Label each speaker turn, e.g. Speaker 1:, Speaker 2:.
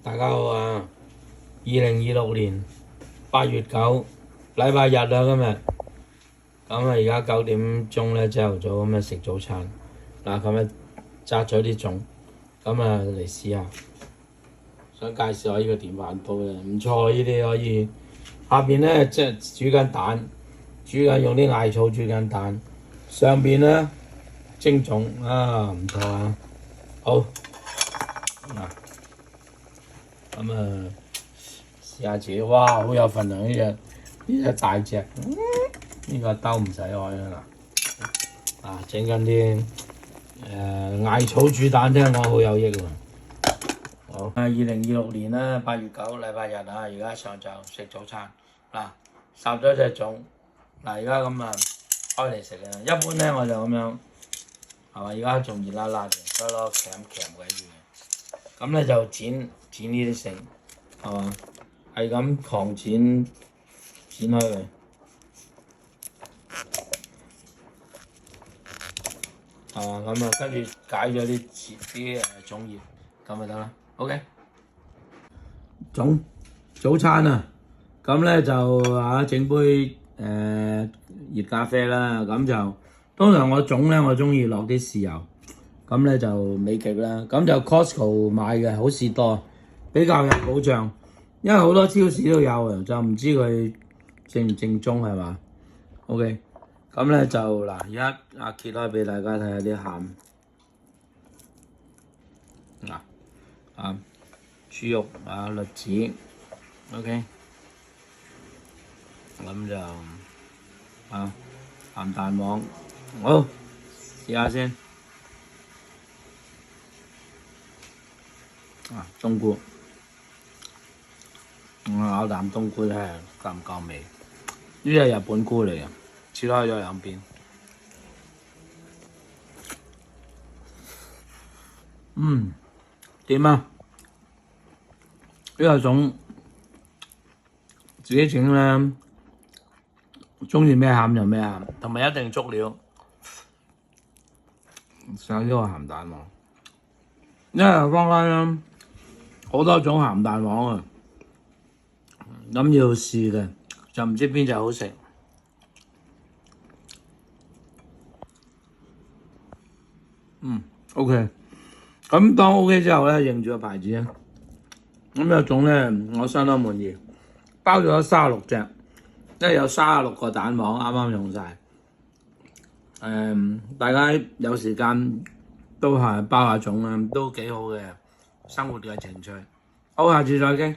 Speaker 1: 大家好啊！2026年8月9，禮拜日啦今日。咁而家9點鐘咧，朝頭早咁食早餐。嗱，咁日摘咗啲粽，嚟試下。想介紹下呢個電飯煲咧，唔錯，呢啲可以。下邊咧即係煮緊蛋，用啲艾草煮緊蛋。上邊咧蒸粽啊，唔錯啊！好嗱。試下自己，哇，好有份量呢隻大隻，呢個兜唔使開啦嗱。整緊啲艾草煮蛋，聽講好有益喎。好，2026年啦8月9禮拜日啊，而家上晝食早餐嗱，烚咗隻粽嗱，而家開嚟食啊。一般咧我就咁樣係嘛，而家仲熱辣辣嘅，所以攞鉗鬼住嘅。咁咧就剪呢啲繩係嘛，係咁狂剪開佢，係嘛，跟住解咗啲粽葉，咁就得啦。OK， 早餐啊，咁咧就整杯熱咖啡啦。咁就通常我粽咧，我中意落啲豉油。咁咧就美極啦，咁就 Costco 買嘅，好士多比較有保障，因為好多超市都有嘅，就唔知佢正唔正宗係嘛 ？OK， 咁咧就嗱，而家揭開俾大家睇下啲餡嗱，豬肉栗子 ，OK， 咁就鹹蛋黃，好試下先。冬菇，咬啖冬菇睇下夠唔夠味？呢係日本菇嚟嘅，切開咗兩邊。點啊？呢個粽自己整咧，中意咩餡就咩餡，同埋一定足料。上呢個鹹蛋黃，因為坊間好多種鹹蛋黃啊，咁要試嘅，就唔知邊隻好食。OK， 咁當 OK 之後咧，認住個牌子啊。咁有種咧，我相當滿意，包咗36隻，即係有36個蛋黃，啱啱用晒。大家有時間都係包下粽啦，都幾好嘅生活嘅情趣。好，下次再傾。